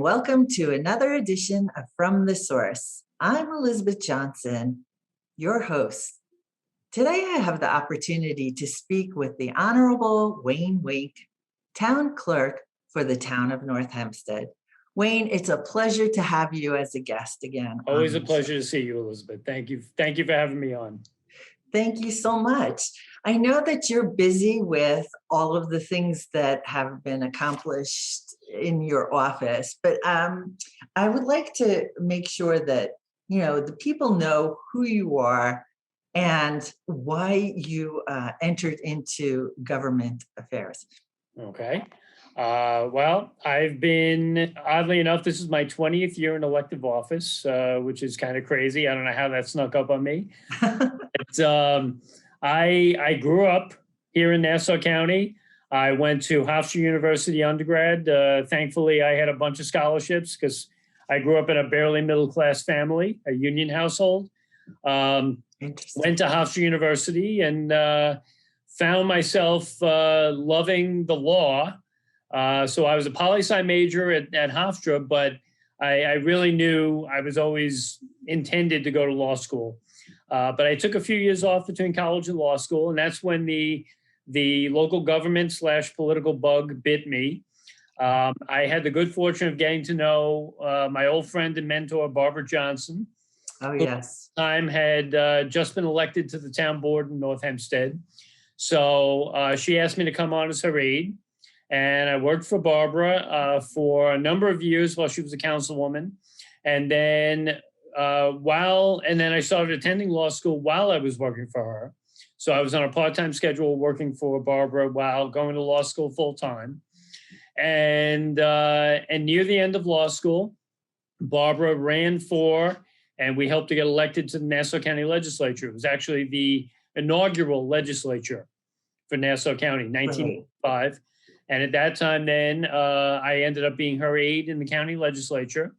welcome to another edition of From the Source. I'm Elizabeth Johnson, your host. Today I have the opportunity to speak with the Honorable Wayne Wink, Town Clerk for the town of North Hempstead. Wayne, it's a pleasure to have you as a guest again. Always a pleasure to see you, Elizabeth. Thank you. Thank you for having me on. Thank you so much. I know that you're busy with all of the things that have been accomplished in your office, but I would like to make sure that, the people know who you are and why you entered into government affairs. Okay. Well, I've been, oddly enough, this is my 20th year in elective office, which is kind of crazy. I don't know how that snuck up on me. But, I grew up here in Nassau County. I went to Hofstra University undergrad. Thankfully, I had a bunch of scholarships because I grew up in a barely middle-class family, a union household. Went to Hofstra University and found myself loving the law. So I was a poli-sci major at Hofstra, but I really knew I was always intended to go to law school. But I took a few years off between college and law school, and that's when the local government / political bug bit me. I had the good fortune of getting to know my old friend and mentor, Barbara Johnson. Oh, yes. Who at the time had just been elected to the town board in North Hempstead. So she asked me to come on as her aide. And I worked for Barbara for a number of years while she was a councilwoman. And then I started attending law school while I was working for her. So I was on a part-time schedule working for Barbara while going to law school full-time. And near the end of law school, Barbara ran for, and we helped to get elected to the Nassau County Legislature. It was actually the inaugural legislature for Nassau County, 1985. Right. And at that time then, I ended up being her aide in the county legislature.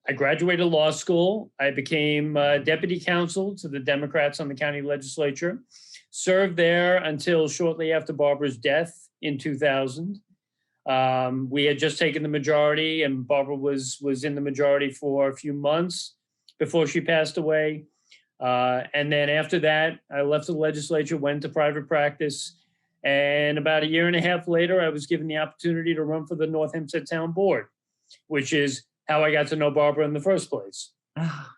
I graduated law school. I became deputy counsel to the Democrats on the county legislature, served there until shortly after Barbara's death in 2000. We had just taken the majority, and Barbara was in the majority for a few months before she passed away. And then after that, I left the legislature, went to private practice. And about a year and a half later, I was given the opportunity to run for the North Hempstead Town Board, which is how I got to know Barbara in the first place.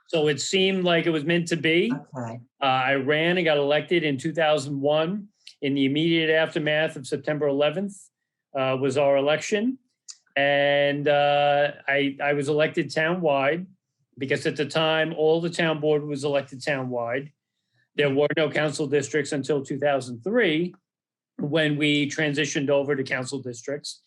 So it seemed like it was meant to be. Okay. I ran and got elected in 2001. In the immediate aftermath of September 11th was our election. And I was elected townwide because at the time, all the town board was elected townwide. There were no council districts until 2003. When we transitioned over to council districts.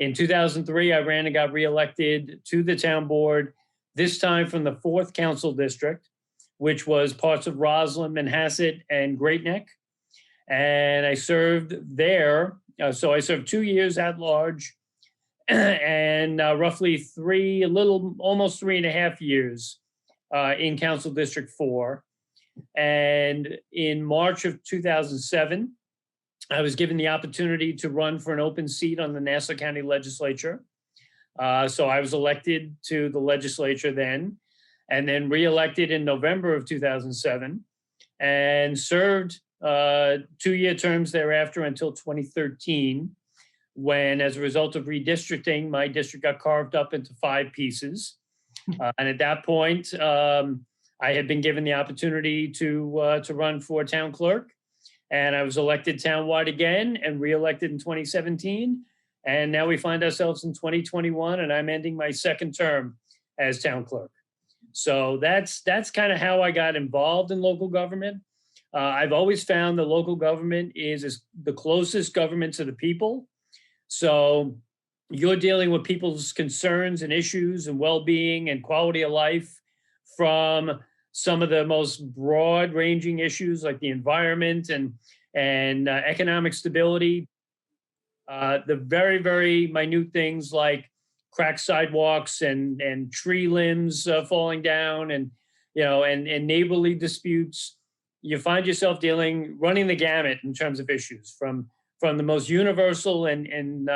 In 2003, I ran and got reelected to the town board, this time from the 4th council district, which was parts of Roslyn, Manhasset, and Great Neck. And I served there. So I served 2 years at large and roughly almost 3.5 years in council district 4. And in March of 2007, I was given the opportunity to run for an open seat on the Nassau County Legislature. So I was elected to the legislature then, and then reelected in November of 2007, and served 2-year terms thereafter until 2013, when, as a result of redistricting, my district got carved up into 5 pieces. And at that point, I had been given the opportunity to run for town clerk. And I was elected townwide again and reelected in 2017. And now we find ourselves in 2021, and I'm ending my 2nd term as town clerk. So that's kind of how I got involved in local government. I've always found that local government is the closest government to the people. So you're dealing with people's concerns and issues and well-being and quality of life, from some of the most broad-ranging issues like the environment and economic stability, the very, very minute things like cracked sidewalks and tree limbs falling down, and neighborly disputes. You find yourself running the gamut in terms of issues, from the most universal and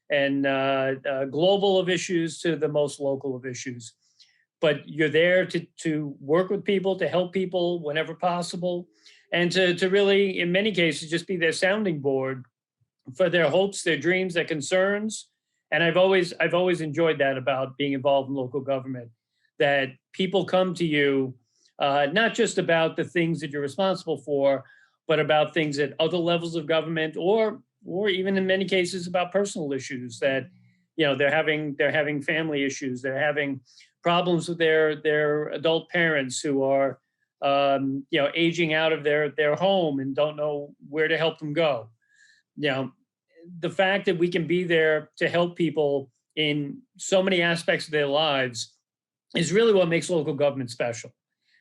global of issues to the most local of issues. But you're there to work with people, to help people whenever possible, and to really, in many cases, just be their sounding board for their hopes, their dreams, their concerns. And I've always enjoyed that about being involved in local government, that people come to you, not just about the things that you're responsible for, but about things at other levels of government, or even in many cases about personal issues that, they're having family issues, they're having problems with their adult parents who are, aging out of their home and don't know where to help them go. The fact that we can be there to help people in so many aspects of their lives is really what makes local government special.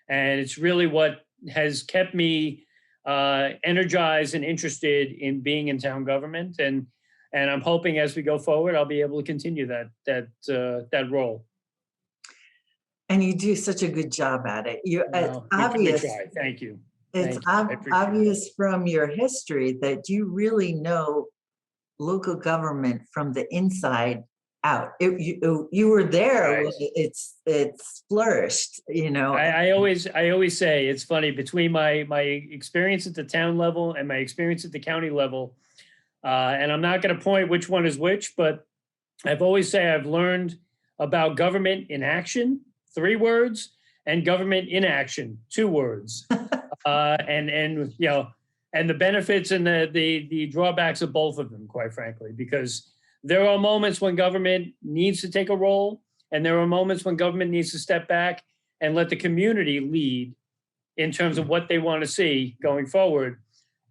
And it's really what has kept me energized and interested in being in town government. And I'm hoping as we go forward, I'll be able to continue that role. And you do such a good job at it. It's obvious. Thank you. It's obvious from your history that you really know local government from the inside out. You were there when it's flourished. I always say it's funny, between my experience at the town level and my experience at the county level, and I'm not going to point which one is which, but I've always say I've learned about government in action, 3 words, and government inaction, 2 words. And the benefits and the drawbacks of both of them, quite frankly, because there are moments when government needs to take a role, and there are moments when government needs to step back and let the community lead in terms of what they want to see going forward.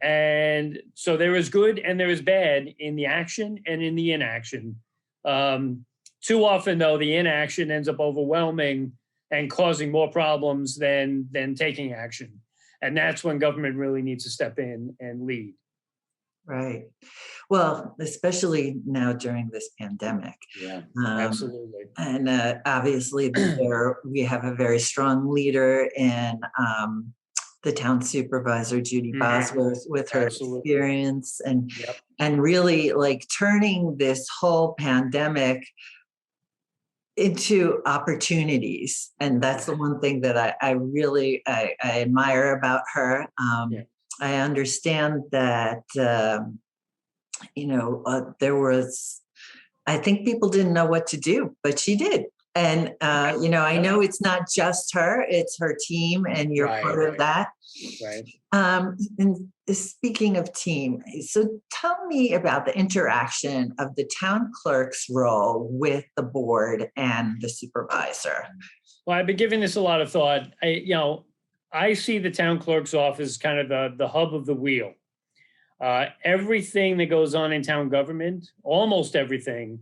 And so there is good and there is bad in the action and in the inaction. Too often, though, the inaction ends up overwhelming and causing more problems than taking action. And that's when government really needs to step in and lead. Right. Well, especially now during this pandemic. Yeah, absolutely. And obviously we have a very strong leader in the town supervisor, Judy Bosworth, with her experience and really like turning this whole pandemic into opportunities. And that's the one thing that I really admire about her. I understand that, there was, I think people didn't know what to do, but she did. And, I know it's not just her, it's her team, and you're part of that. Right. And speaking of team, so tell me about the interaction of the town clerk's role with the board and the supervisor. Well, I've been giving this a lot of thought. I see the town clerk's office kind of the hub of the wheel. Everything that goes on in town government, almost everything,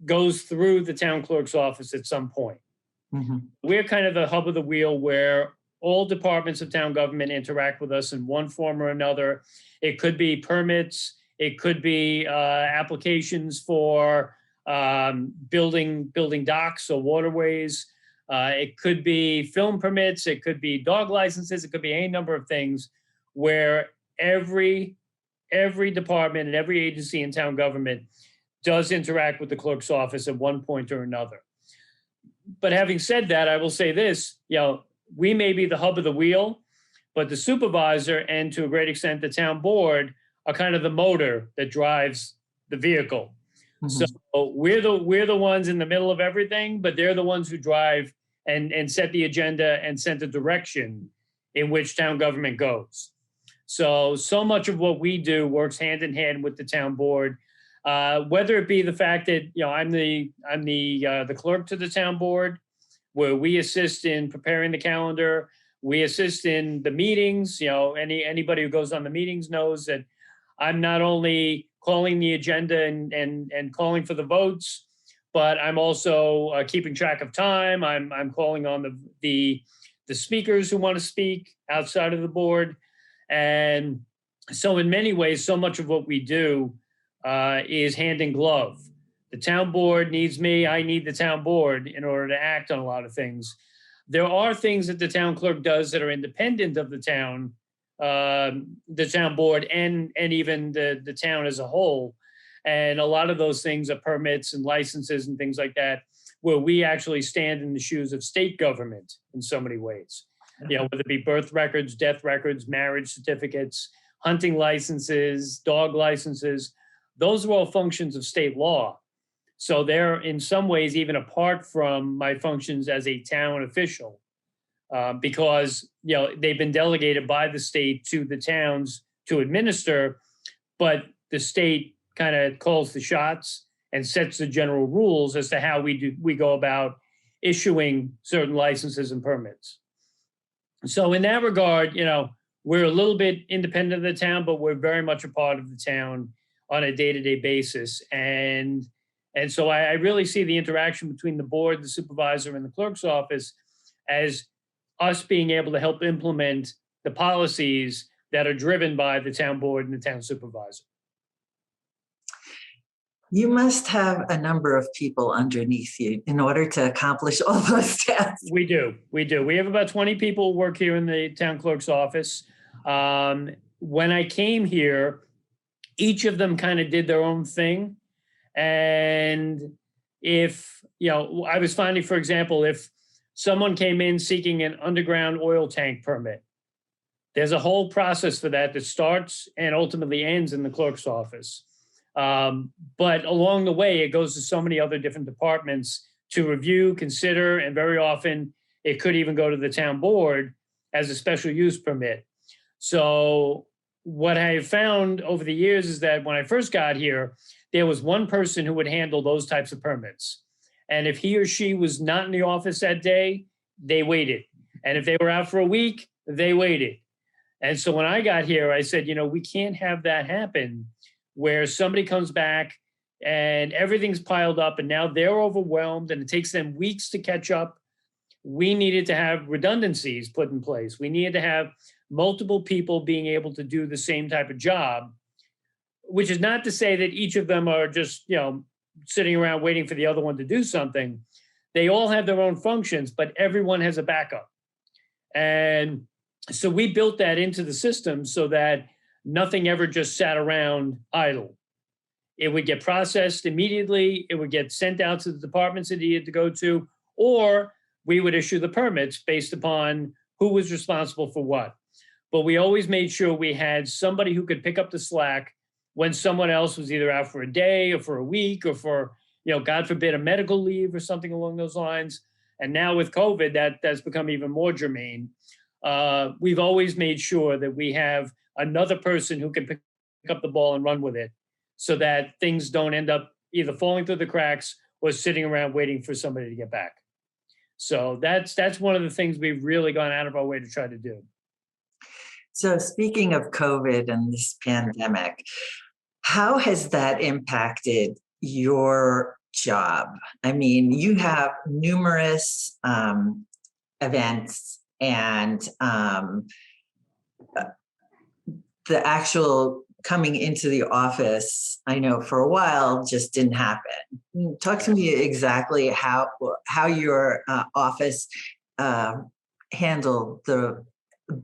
goes through the town clerk's office at some point. Mm-hmm. We're kind of the hub of the wheel where all departments of town government interact with us in one form or another. It could be permits. It could be applications for building docks or waterways. It could be film permits. It could be dog licenses. It could be any number of things where every department and every agency in town government does interact with the clerk's office at one point or another. But having said that, I will say this, we may be the hub of the wheel, but the supervisor and to a great extent the town board are kind of the motor that drives the vehicle. Mm-hmm. So we're the ones in the middle of everything, but they're the ones who drive and set the agenda and set the direction in which town government goes. So much of what we do works hand in hand with the town board. Whether it be the fact that I'm the clerk to the town board, where we assist in preparing the calendar, we assist in the meetings. Anybody who goes on the meetings knows that I'm not only calling the agenda and calling for the votes, but I'm also keeping track of time. I'm calling on the speakers who want to speak outside of the board, and so in many ways, so much of what we do is hand in glove. The town board needs me, I need the town board in order to act on a lot of things. There are things that the town clerk does that are independent of the town board and even the town as a whole. And a lot of those things are permits and licenses and things like that, where we actually stand in the shoes of state government in so many ways. Whether it be birth records, death records, marriage certificates, hunting licenses, dog licenses, those are all functions of state law. So they're in some ways even apart from my functions as a town official, because they've been delegated by the state to the towns to administer, but the state kind of calls the shots and sets the general rules as to how we go about issuing certain licenses and permits. So in that regard, we're a little bit independent of the town, but we're very much a part of the town on a day-to-day basis. And so I really see the interaction between the board, the supervisor, and the clerk's office as us being able to help implement the policies that are driven by the town board and the town supervisor. You must have a number of people underneath you in order to accomplish all those tasks. We do. We have about 20 people who work here in the town clerk's office. When I came here, each of them kind of did their own thing. And if, I was finding, for example, if someone came in seeking an underground oil tank permit, there's a whole process for that starts and ultimately ends in the clerk's office. But along the way, it goes to so many other different departments to review, consider, and very often it could even go to the town board as a special use permit. So what I have found over the years is that when I first got here, there was one person who would handle those types of permits. And if he or she was not in the office that day, they waited. And if they were out for a week, they waited. And so when I got here, I said, we can't have that happen where somebody comes back and everything's piled up and now they're overwhelmed and it takes them weeks to catch up. We needed to have redundancies put in place. We needed to have multiple people being able to do the same type of job, which is not to say that each of them are just, sitting around waiting for the other one to do something. They all have their own functions, but everyone has a backup. And so we built that into the system so that nothing ever just sat around idle. It would get processed immediately. It would get sent out to the departments it needed to go to, or we would issue the permits based upon who was responsible for what. But we always made sure we had somebody who could pick up the slack when someone else was either out for a day or for a week or for, God forbid, a medical leave or something along those lines. And now with COVID, that's become even more germane. We've always made sure that we have another person who can pick up the ball and run with it so that things don't end up either falling through the cracks or sitting around waiting for somebody to get back. So that's one of the things we've really gone out of our way to try to do. So speaking of COVID and this pandemic, how has that impacted your job? I mean, you have numerous events and the actual coming into the office, I know for a while just didn't happen. Talk to me exactly how your office handled the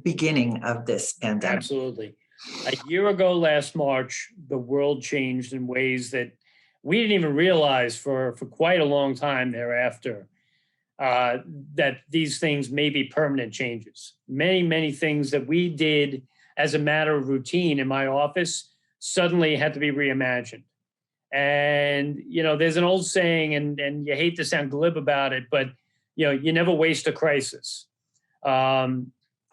beginning of this pandemic. Absolutely. A year ago last March, the world changed in ways that we didn't even realize for quite a long time thereafter, that these things may be permanent changes. Many, many things that we did as a matter of routine in my office suddenly had to be reimagined. And, there's an old saying, and you hate to sound glib about it, but, you never waste a crisis.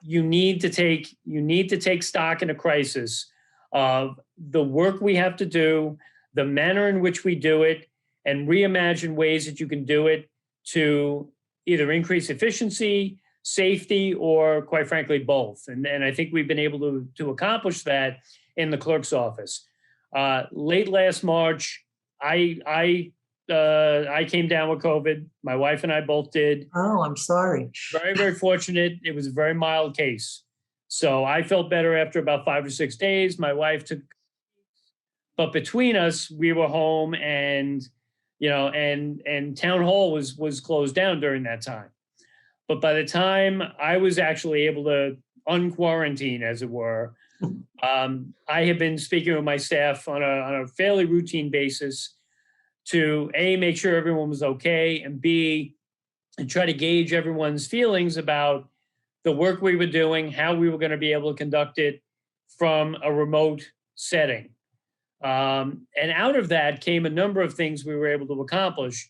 You need to take stock in a crisis of the work we have to do, the manner in which we do it, and reimagine ways that you can do it to either increase efficiency, safety, or quite frankly, both. And I think we've been able to accomplish that in the clerk's office. Late last March, I came down with COVID. My wife and I both did. Oh, I'm sorry. Very, very fortunate. It was a very mild case. So I felt better after about 5 or 6 days. My wife took, but between us, we were home and, and town hall was closed down during that time. But by the time I was actually able to unquarantine, as it were, I have been speaking with my staff on a fairly routine basis to A, make sure everyone was okay, and B, and try to gauge everyone's feelings about the work we were doing, how we were going to be able to conduct it from a remote setting. And out of that came a number of things we were able to accomplish.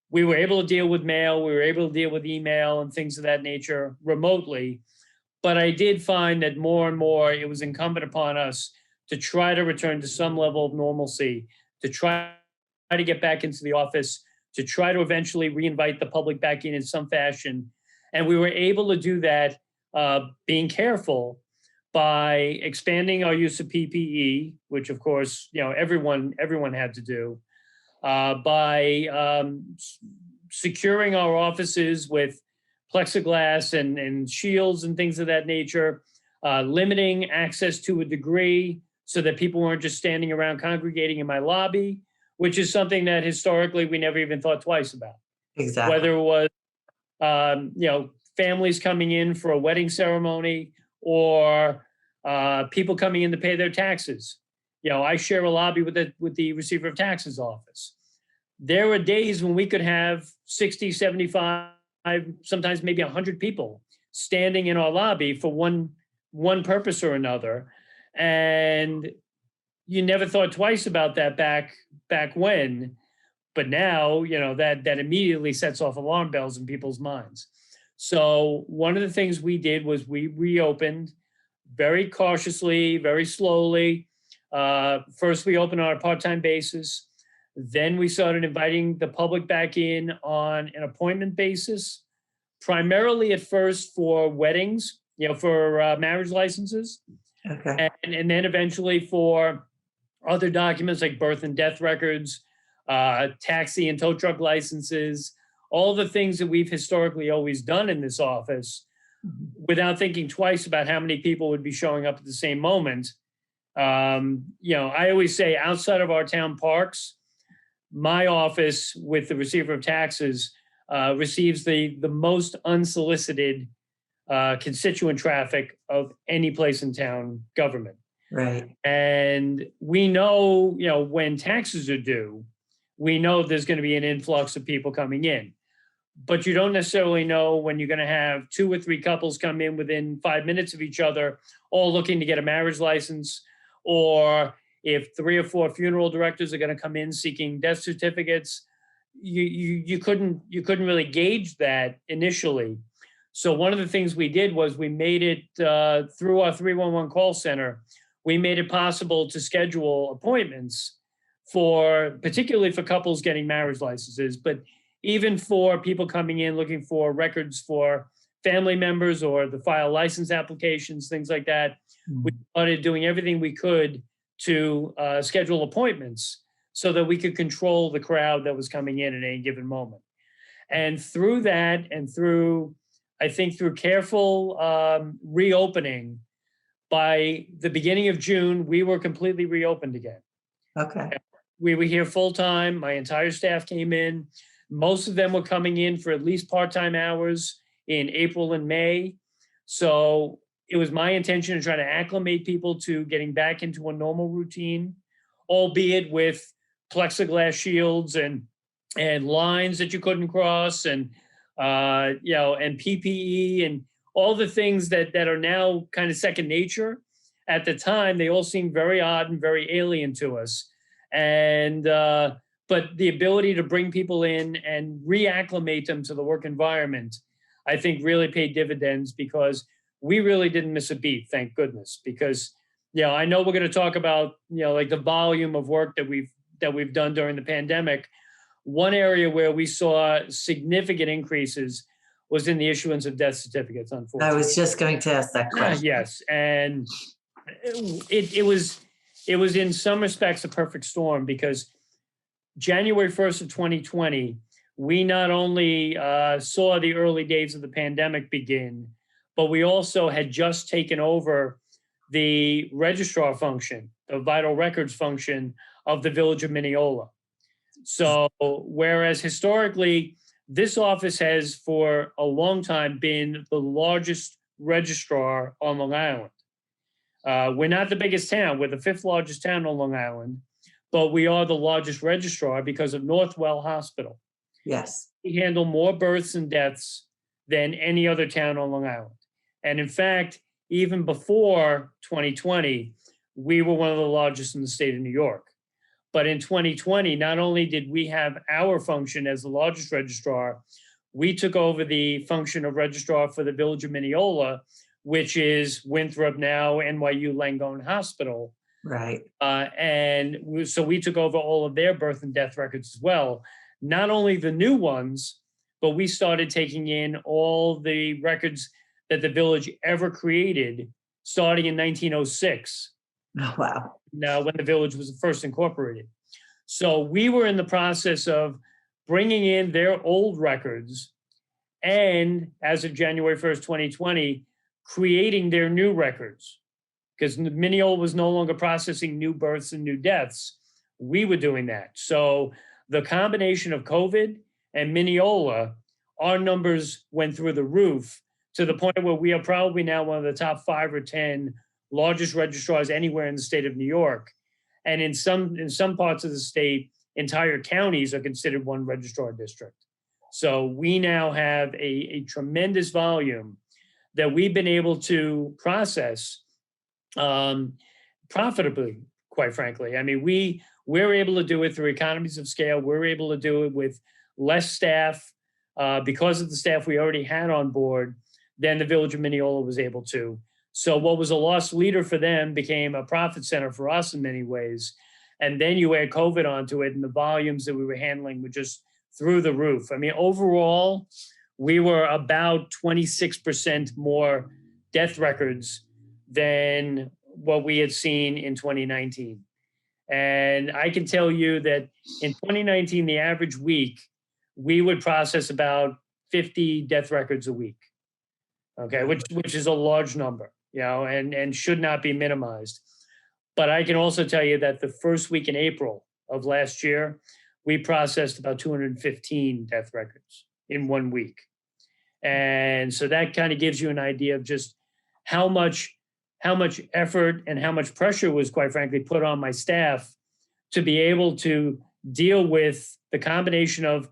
We were able to deal with mail, we were able to deal with email and things of that nature remotely. But I did find that more and more it was incumbent upon us to try to return to some level of normalcy, to try to get back into the office, to try to eventually reinvite the public back in some fashion. And we were able to do that being careful by expanding our use of PPE, which of course, everyone had to do, by securing our offices with plexiglass and shields and things of that nature, limiting access to a degree so that people weren't just standing around congregating in my lobby, which is something that historically we never even thought twice about. Exactly. Whether it was, families coming in for a wedding ceremony or people coming in to pay their taxes. I share a lobby with the receiver of taxes office. There were days when we could have 60, 75, sometimes maybe 100 people standing in our lobby for one purpose or another. And you never thought twice about that back when, but now, that immediately sets off alarm bells in people's minds. So one of the things we did was we reopened very cautiously, very slowly. First, we opened on a part-time basis. Then we started inviting the public back in on an appointment basis, primarily at first for weddings, for marriage licenses. Okay. And then eventually for other documents like birth and death records, taxi and tow truck licenses, all the things that we've historically always done in this office without thinking twice about how many people would be showing up at the same moment. I always say outside of our town parks, my office with the receiver of taxes receives the most unsolicited constituent traffic of any place in town government. Right. And we know, when taxes are due, we know there's going to be an influx of people coming in. But you don't necessarily know when you're going to have 2 or 3 couples come in within 5 minutes of each other, all looking to get a marriage license, or if 3 or 4 funeral directors are going to come in seeking death certificates. You couldn't really gauge that initially. So one of the things we did was we made it through our 311 call center. We made it possible to schedule appointments particularly for couples getting marriage licenses, but even for people coming in looking for records for family members or the file license applications, things like that. We started doing everything we could to schedule appointments so that we could control the crowd that was coming in at any given moment. And through that, and through careful reopening, by the beginning of June, we were completely reopened again. Okay. We were here full time. My entire staff came in. Most of them were coming in for at least part-time hours in April and May. So it was my intention to try to acclimate people to getting back into a normal routine, albeit with plexiglass shields and lines that you couldn't cross, and and PPE and all the things that are now kind of second nature. At the time, they all seemed very odd and very alien to us. And but the ability to bring people in and reacclimate them to the work environment, I think really paid dividends, because we really didn't miss a beat, thank goodness. Because I know we're going to talk about like the volume of work that we've done during the pandemic. One area where we saw significant increases was in the issuance of death certificates, unfortunately. I was just going to ask that question. Yes, and it was in some respects a perfect storm, because January 1st of 2020, we not only saw the early days of the pandemic begin, but we also had just taken over the registrar function, the vital records function of the village of Mineola. So whereas historically, this office has for a long time been the largest registrar on Long Island. We're not the biggest town. We're the fifth largest town on Long Island, but we are the largest registrar because of Northwell Hospital. Yes. We handle more births and deaths than any other town on Long Island. And in fact, even before 2020, we were one of the largest in the state of New York. But in 2020, not only did we have our function as the largest registrar, we took over the function of registrar for the village of Mineola, which is Winthrop, now NYU Langone Hospital. Right. So we took over all of their birth and death records as well. Not only the new ones, but we started taking in all the records that the village ever created, starting in 1906. Oh, wow. Now, when the village was first incorporated. So we were in the process of bringing in their old records and, as of January 1st, 2020, creating their new records. Because Mineola was no longer processing new births and new deaths. We were doing that. So the combination of COVID and Mineola, our numbers went through the roof to the point where we are probably now one of the top 5 or 10 largest registrars anywhere in the state of New York. And in some parts of the state, entire counties are considered one registrar district. So we now have a tremendous volume that we've been able to process profitably, quite frankly. I mean, we're able to do it through economies of scale. We're able to do it with less staff because of the staff we already had on board than the village of Mineola was able to. So what was a loss leader for them became a profit center for us in many ways. And then you add COVID onto it, and the volumes that we were handling were just through the roof. I mean, overall, we were about 26% more death records than what we had seen in 2019. And I can tell you that in 2019, the average week, we would process about 50 death records a week. Okay, which is a large number, you know, and should not be minimized. But I can also tell you that the first week in April of last year, we processed about 215 death records in 1 week. And so that kind of gives you an idea of just how much effort and how much pressure was, quite frankly, put on my staff to be able to deal with the combination of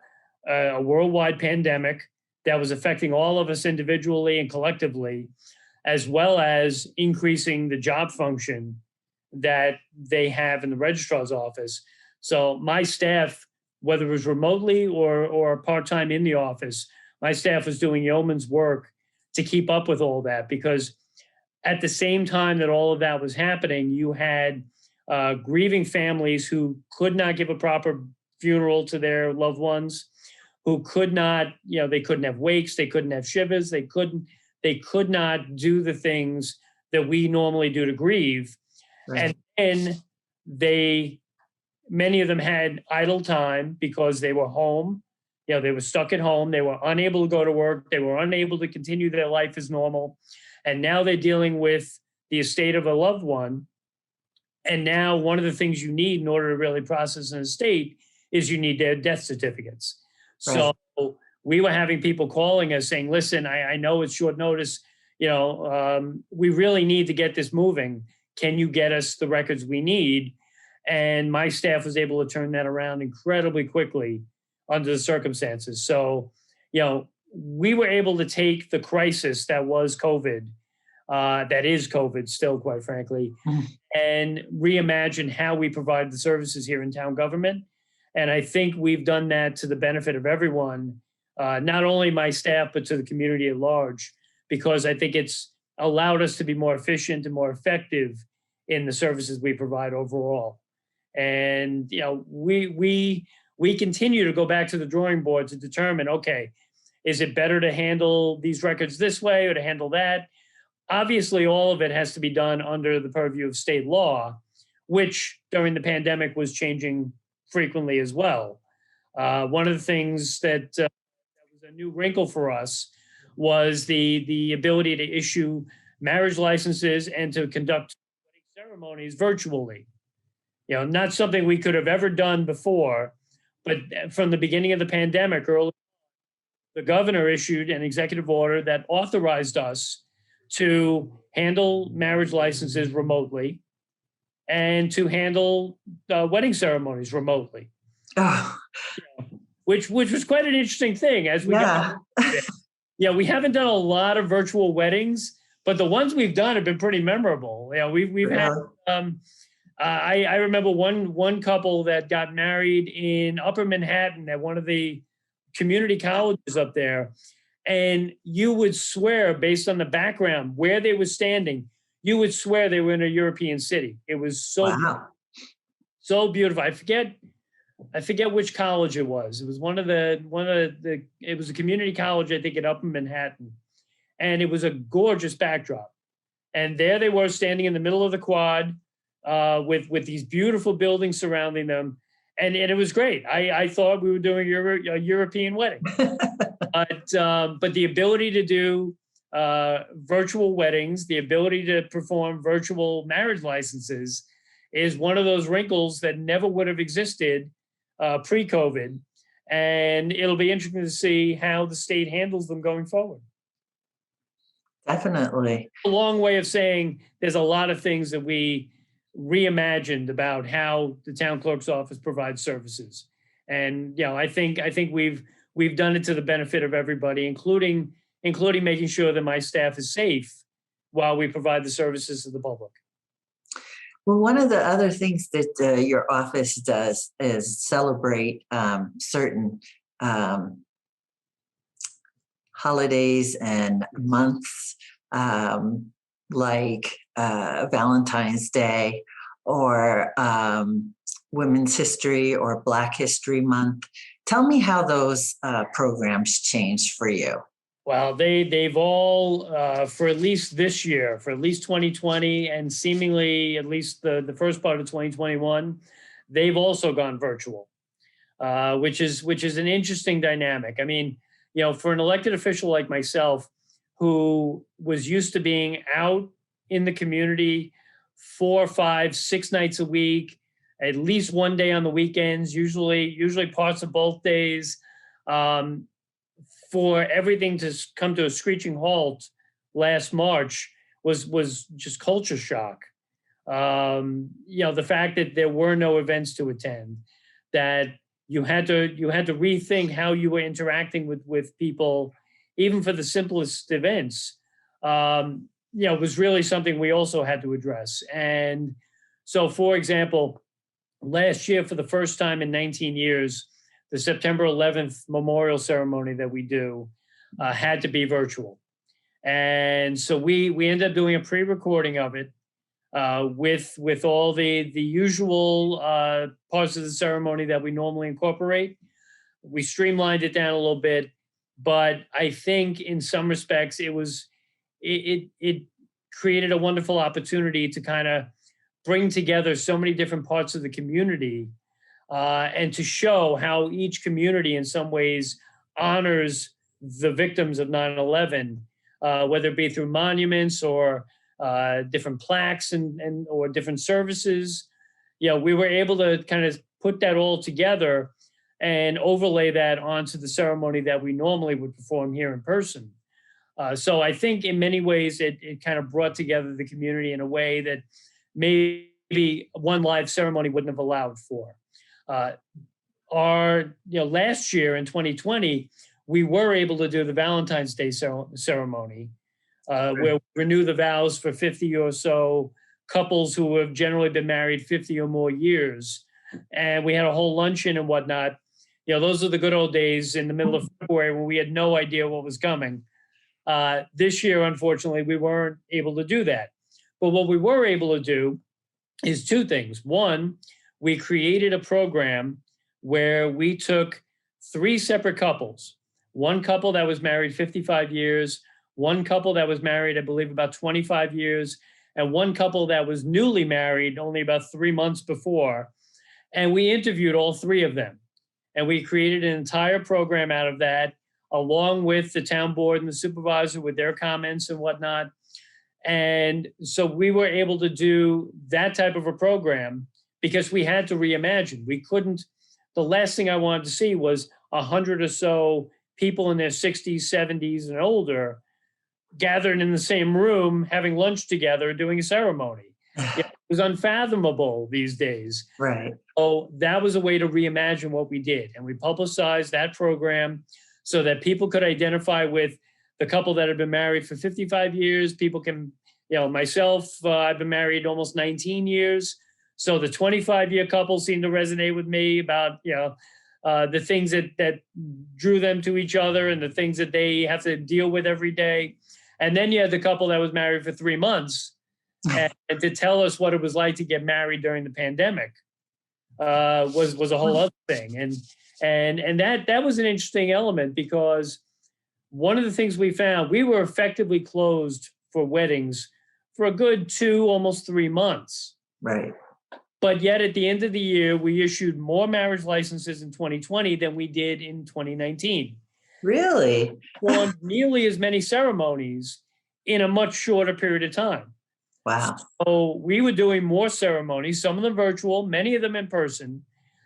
a worldwide pandemic that was affecting all of us individually and collectively, as well as increasing the job function that they have in the registrar's office. So my staff, whether it was remotely or part-time in the office, my staff was doing yeoman's work to keep up with all that, because at the same time that all of that was happening, you had grieving families who could not give a proper funeral to their loved ones, who could not, you know, they couldn't have wakes, they couldn't have shivas, they could not do the things that we normally do to grieve. Right. And then many of them had idle time because they were home, you know, they were stuck at home, they were unable to go to work, they were unable to continue their life as normal. And now they're dealing with the estate of a loved one. And now one of the things you need in order to really process an estate is you need their death certificates. Right. So we were having people calling us saying, listen, I know it's short notice, you know, we really need to get this moving. Can you get us the records we need? And my staff was able to turn that around incredibly quickly under the circumstances. So, you know, we were able to take the crisis that was COVID, that is COVID still, quite frankly, and reimagine how we provide the services here in town government. And I think we've done that to the benefit of everyone, not only my staff, but to the community at large, because I think it's allowed us to be more efficient and more effective in the services we provide overall. And, you know, we continue to go back to the drawing board to determine, okay, is it better to handle these records this way or to handle that? Obviously, all of it has to be done under the purview of state law, which during the pandemic was changing frequently as well. One of the things that was a new wrinkle for us was the ability to issue marriage licenses and to conduct ceremonies virtually. You know, not something we could have ever done before, but from the beginning of the pandemic, early, the governor issued an executive order that authorized us to handle marriage licenses remotely and to handle wedding ceremonies remotely, Oh, which was quite an interesting thing as we got. yeah. Yeah, we haven't done a lot of virtual weddings, but the ones we've done have been pretty memorable. Yeah, we've had. Really? I remember one couple that got married in Upper Manhattan at one of the community colleges up there, and you would swear, based on the background where they were standing, you would swear they were in a European city. It was Wow. so beautiful. I forget which college it was. It was one of the it was a community college, I think, in Upper Manhattan. And it was a gorgeous backdrop. And there they were standing in the middle of the quad with these beautiful buildings surrounding them. And it was great. I thought we were doing a European wedding. But the ability to do virtual weddings, the ability to perform virtual marriage licenses is one of those wrinkles that never would have existed pre-COVID. And it'll be interesting to see how the state handles them going forward. Definitely. A long way of saying there's a lot of things that we reimagined about how the town clerk's office provides services. And I think we've done it to the benefit of everybody, including making sure that my staff is safe while we provide the services to the public. Well, one of the other things that your office does is celebrate certain holidays and months, like Valentine's Day or Women's History or Black History Month. Tell me how those programs changed for you. Well, they've all, for at least this year, for at least 2020, and seemingly at least the first part of 2021, they've also gone virtual, which is an interesting dynamic. I mean, for an elected official like myself, who was used to being out in the community 4, 5, 6 nights a week, at least one day on the weekends, usually parts of both days, for everything to come to a screeching halt last March was just culture shock. The fact that there were no events to attend, that you had to rethink how you were interacting with people, even for the simplest events, was really something we also had to address. And so, for example, last year, for the first time in 19 years, the September 11th memorial ceremony that we do had to be virtual. And so we ended up doing a pre-recording of it with all the usual parts of the ceremony that we normally incorporate. We streamlined it down a little bit, but I think in some respects it created a wonderful opportunity to kind of bring together so many different parts of the community, and to show how each community in some ways honors the victims of 9/11, whether it be through monuments or different plaques and or different services. We were able to kind of put that all together and overlay that onto the ceremony that we normally would perform here in person. So I think in many ways it kind of brought together the community in a way that maybe one live ceremony wouldn't have allowed for. Last year in 2020, we were able to do the Valentine's Day ceremony, where we renew the vows for 50 or so couples who have generally been married 50 or more years. And we had a whole luncheon and whatnot. Those are the good old days in the middle of February when we had no idea what was coming. This year, unfortunately, we weren't able to do that. But what we were able to do is two things. One, we created a program where we took 3 separate couples. One couple that was married 55 years, one couple that was married, I believe, about 25 years, and one couple that was newly married only about 3 months before. And we interviewed all 3 of them. And we created an entire program out of that, along with the town board and the supervisor with their comments and whatnot. And so we were able to do that type of a program because we had to reimagine. We couldn't, the last thing I wanted to see was 100 or so people in their 60s, 70s, and older gathered in the same room, having lunch together, doing a ceremony. It was unfathomable these days. Right. So that was a way to reimagine what we did. And we publicized that program so that people could identify with the couple that had been married for 55 years. People can, myself, I've been married almost 19 years. So the 25-year couple seemed to resonate with me about, the things that drew them to each other and the things that they have to deal with every day. And then you had the couple that was married for 3 months and to tell us what it was like to get married during the pandemic was a whole other thing. And that was an interesting element because one of the things we found, we were effectively closed for weddings for a good 2, almost 3 months. Right. But yet at the end of the year, we issued more marriage licenses in 2020 than we did in 2019. Really? On nearly as many ceremonies in a much shorter period of time. Wow. So we were doing more ceremonies, some of them virtual, many of them in person.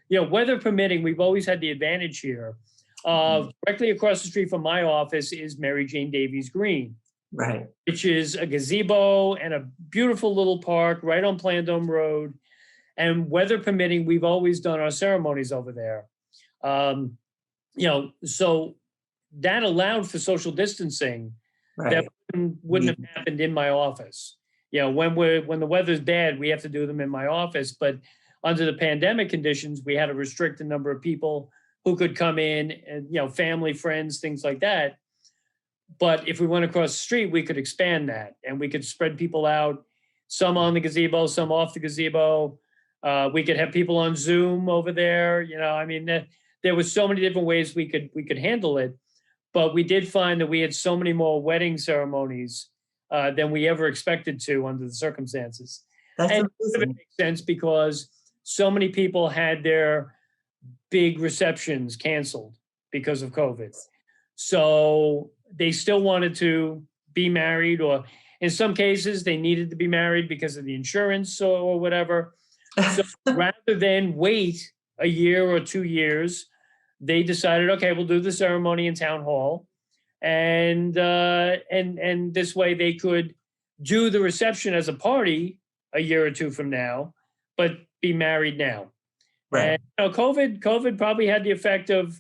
Weather permitting, we've always had the advantage here. Directly across the street from my office is Mary Jane Davies Green. Right. Which is a gazebo and a beautiful little park right on Plandome Road. And weather permitting, we've always done our ceremonies over there. So that allowed for social distancing. Right. That wouldn't have happened in my office. When the weather's bad, we have to do them in my office. But under the pandemic conditions, we had to restrict the number of people who could come in and, family, friends, things like that. But if we went across the street, we could expand that and we could spread people out, some on the gazebo, some off the gazebo. We could have people on Zoom over there. There was so many different ways we could handle it. But we did find that we had so many more wedding ceremonies than we ever expected to under the circumstances. That's and amazing. It makes sense because so many people had their big receptions canceled because of COVID. So they still wanted to be married, or in some cases they needed to be married because of the insurance or whatever. So rather than wait a year or 2 years, they decided, okay, we'll do the ceremony in town hall. And this way they could do the reception as a party a year or 2 from now, but be married now. Right. And COVID probably had the effect of,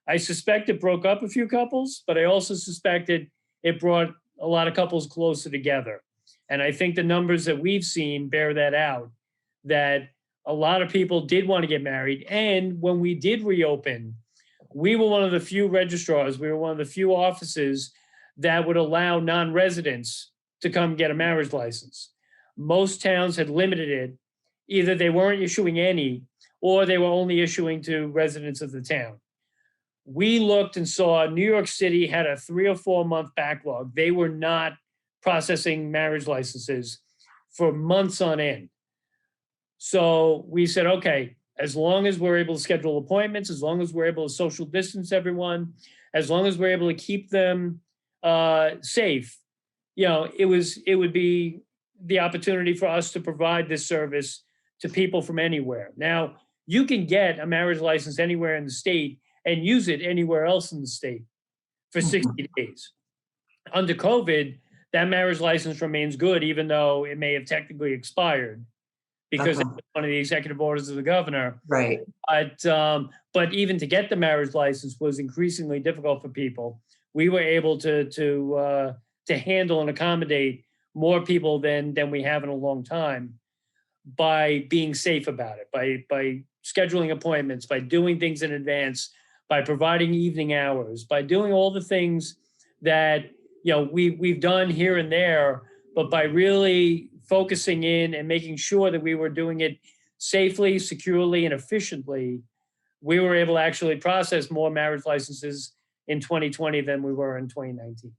I suspect it broke up a few couples, but I also suspected it brought a lot of couples closer together. And I think the numbers that we've seen bear that out, that a lot of people did want to get married. And when we did reopen, we were one of the few registrars, we were one of the few offices that would allow non-residents to come get a marriage license. Most towns had limited it. Either they weren't issuing any, or they were only issuing to residents of the town. We looked and saw New York City had a 3 or 4 month backlog. They were not processing marriage licenses for months on end. So we said, okay, as long as we're able to schedule appointments, as long as we're able to social distance everyone, as long as we're able to keep them safe, it would be the opportunity for us to provide this service to people from anywhere. Now, you can get a marriage license anywhere in the state and use it anywhere else in the state for 60 days. Under COVID, that marriage license remains good, even though it may have technically expired because it's one of the executive orders of the governor. Right. But even to get the marriage license was increasingly difficult for people. We were able to handle and accommodate more people than we have in a long time by being safe about it, by scheduling appointments, by doing things in advance, by providing evening hours, by doing all the things that we've done here and there, but by really focusing in and making sure that we were doing it safely, securely, and efficiently, we were able to actually process more marriage licenses in 2020 than we were in 2019.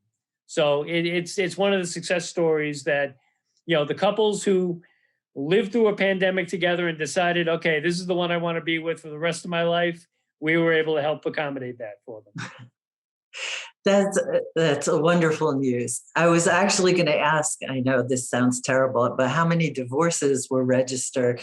So it's one of the success stories that, the couples who lived through a pandemic together and decided, okay, this is the one I want to be with for the rest of my life, we were able to help accommodate that for them. That's a wonderful news. I was actually going to ask, I know this sounds terrible, but how many divorces were registered?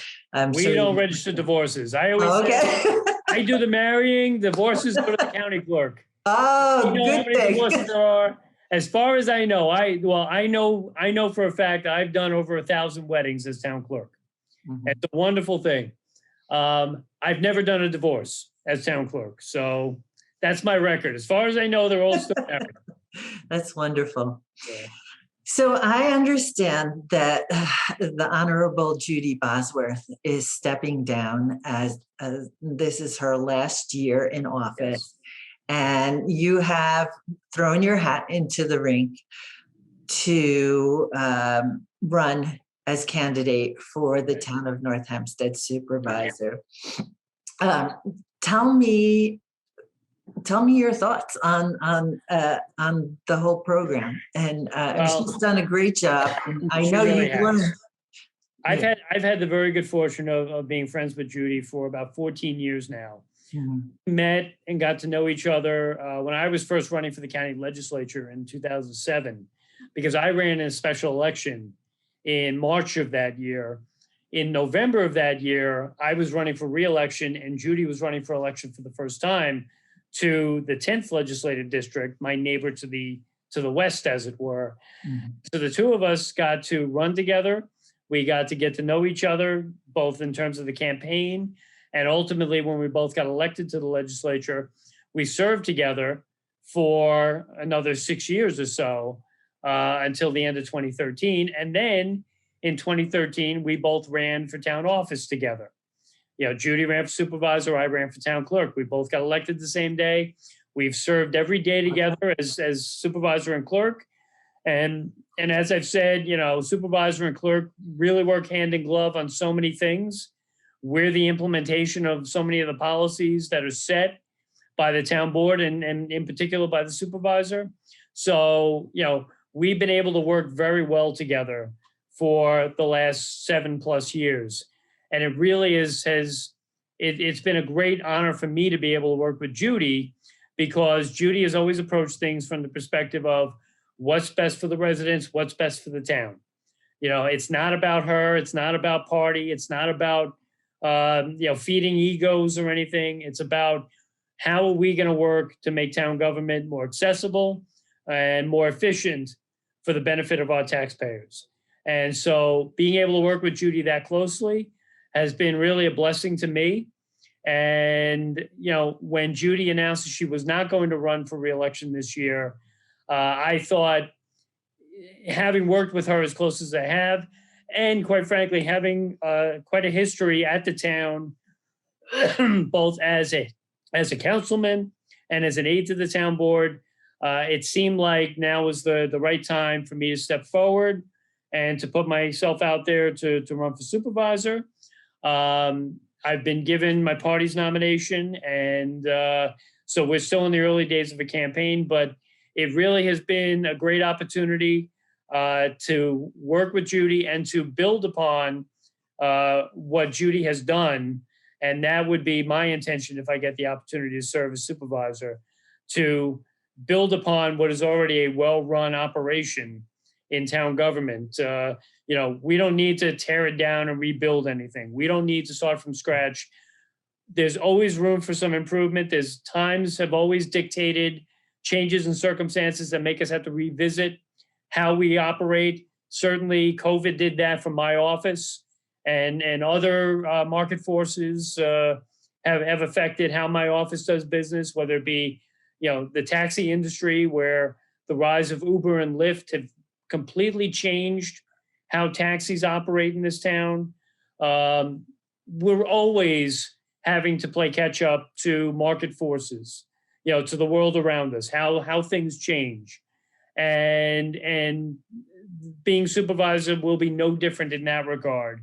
We don't register divorces. I always say, I do the marrying, divorces go to the county clerk. Oh, good how many thing. divorces there are. As far as I know, I know for a fact I've done over 1,000 weddings as town clerk. Mhm. It's a wonderful thing. I've never done a divorce as town clerk, so that's my record. As far as I know, they're all still married. That's wonderful. Yeah. So I understand that the Honorable Judy Bosworth is stepping down as this is her last year in office. Yes. And you have thrown your hat into the ring to run as candidate for the town of North Hempstead supervisor. Tell me your thoughts on the whole program. And Well, she's done a great job. And I she know really you've has. learned. I've had the very good fortune of being friends with Judy for about 14 years now. Mhm. Met and got to know each other when I was first running for the county legislature in 2007, because I ran in a special election in March of that year. In November of that year, I was running for re-election and Judy was running for election for the first time to the 10th legislative district, my neighbor to the west, as it were. Mhm. So the two of us got to run together. We got to get to know each other, both in terms of the campaign and ultimately when we both got elected to the legislature. We served together for another 6 years or so until the end of 2013. And then in 2013, we both ran for town office together. You know, Judy ran for supervisor, I ran for town clerk. We both got elected the same day. We've served every day together as supervisor and clerk. And as I've said, you know, supervisor and clerk really work hand in glove on so many things. We're the implementation of so many of the policies that are set by the town board and in particular by the supervisor. So, you know, we've been able to work very well together for the last 7+ years. And it really it's been a great honor for me to be able to work with Judy, because Judy has always approached things from the perspective of what's best for the residents, what's best for the town. You know, it's not about her, it's not about party, it's not about feeding egos or anything. It's about how are we going to work to make town government more accessible and more efficient for the benefit of our taxpayers. And so being able to work with Judy that closely has been really a blessing to me. And, you know, when Judy announced that she was not going to run for re-election this year, I thought, having worked with her as close as I have, and quite frankly, having quite a history at the town, both as a councilman and as an aide to the town board, it seemed like now was the right time for me to step forward and to put myself out there to run for supervisor. I've been given my party's nomination, and so we're still in the early days of a campaign, but it really has been a great opportunity to work with Judy and to build upon what Judy has done. And that would be my intention if I get the opportunity to serve as supervisor, to build upon what is already a well-run operation in town government. You know, we don't need to tear it down and rebuild anything. We don't need to start from scratch. There's always room for some improvement. There's times have always dictated changes in circumstances that make us have to revisit how we operate. Certainly COVID did that for my office, and other market forces have affected how my office does business, whether it be, you know, the taxi industry, where the rise of Uber and Lyft have completely changed how taxis operate in this town. We're always having to play catch up to market forces, you know, to the world around us, how things change. And being supervisor will be no different in that regard,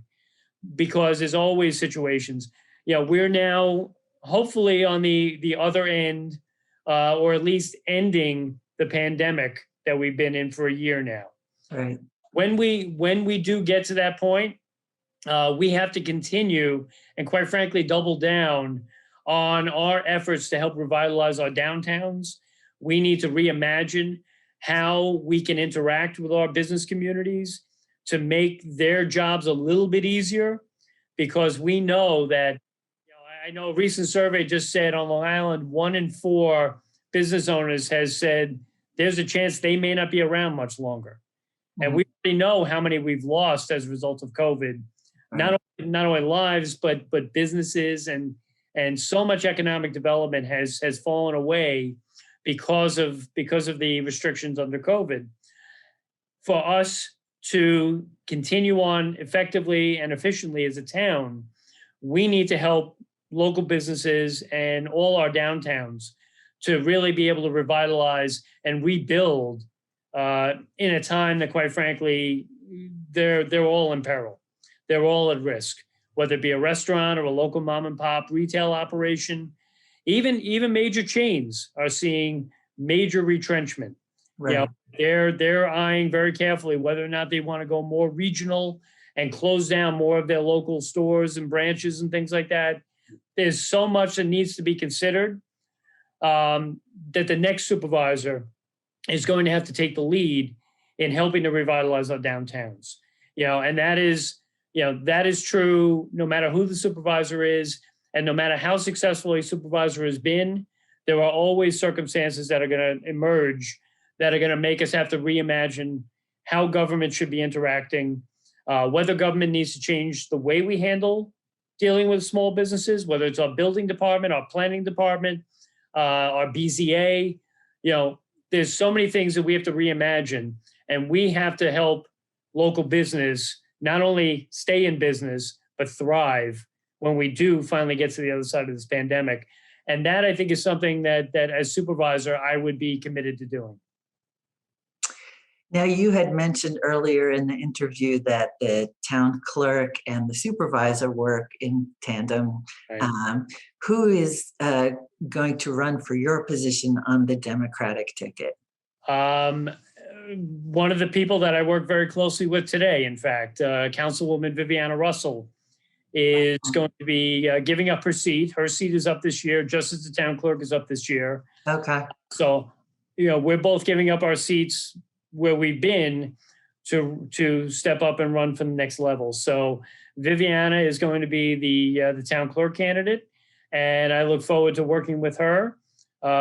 because there's always situations. You know, we're now hopefully on the other end, or at least ending the pandemic that we've been in for a year now. Right. When we do get to that point, we have to continue and, quite frankly, double down on our efforts to help revitalize our downtowns. We need to reimagine how we can interact with our business communities to make their jobs a little bit easier, because we know that, you know, I know a recent survey just said on Long Island, 1 in 4 business owners has said there's a chance they may not be around much longer. And we already know how many we've lost as a result of COVID, not only lives, but businesses, and so much economic development has fallen away because of the restrictions under COVID. For us to continue on effectively and efficiently as a town, we need to help local businesses and all our downtowns to really be able to revitalize and rebuild in a time that, quite frankly, they're all in peril. They're all at risk, whether it be a restaurant or a local mom and pop retail operation. Even major chains are seeing major retrenchment. Right. You know, they're eyeing very carefully whether or not they want to go more regional and close down more of their local stores and branches and things like that. There's so much that needs to be considered that the next supervisor is going to have to take the lead in helping to revitalize our downtowns. And that is true no matter who the supervisor is, and no matter how successful a supervisor has been. There are always circumstances that are going to emerge that are going to make us have to reimagine how government should be interacting, whether government needs to change the way we handle dealing with small businesses, whether it's our building department, our planning department, our BZA. There's so many things that we have to reimagine, and we have to help local business not only stay in business, but thrive when we do finally get to the other side of this pandemic. And that, I think, is something that as supervisor, I would be committed to doing. Now, you had mentioned earlier in the interview that the town clerk and the supervisor work in tandem. Right. Who is going to run for your position on the Democratic ticket? One of the people that I work very closely with today, in fact, Councilwoman Viviana Russell, is going to be giving up her seat. Her seat is up this year, just as the town clerk is up this year. Okay. So, we're both giving up our seats where we've been to step up and run for the next level. So Viviana is going to be the town clerk candidate, and I look forward to working with her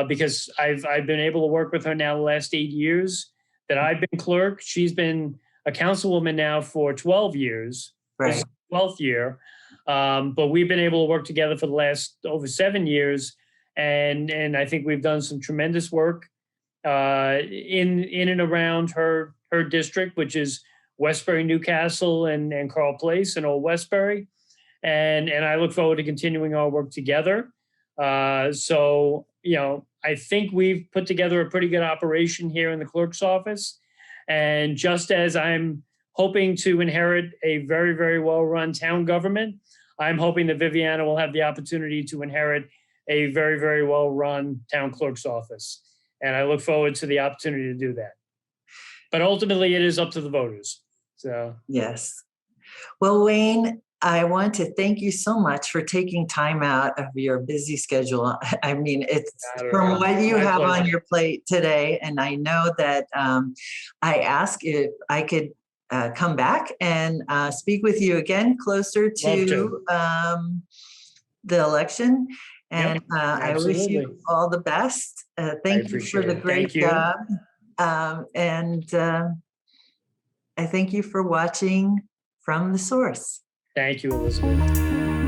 because I've been able to work with her now the last 8 years that I've been clerk. She's been a councilwoman now for 12 years, right. 12th year. But we've been able to work together for the last over 7 years. And I think we've done some tremendous work in and around her district, which is Westbury, Newcastle, and Carl Place and Old Westbury. And I look forward to continuing our work together. So, I think we've put together a pretty good operation here in the clerk's office. And just as I'm hoping to inherit a very, very well-run town government, I'm hoping that Viviana will have the opportunity to inherit a very, very well-run town clerk's office. And I look forward to the opportunity to do that. But ultimately, it is up to the voters. So yes. Well, Wayne, I want to thank you so much for taking time out of your busy schedule. I mean, it's from what you have on your plate today. And I know that I asked if I could come back and speak with you again closer to the election. And Yep, I wish you all the best. Thank you for the great job. And I thank you for watching From the Source. Thank you, Elizabeth.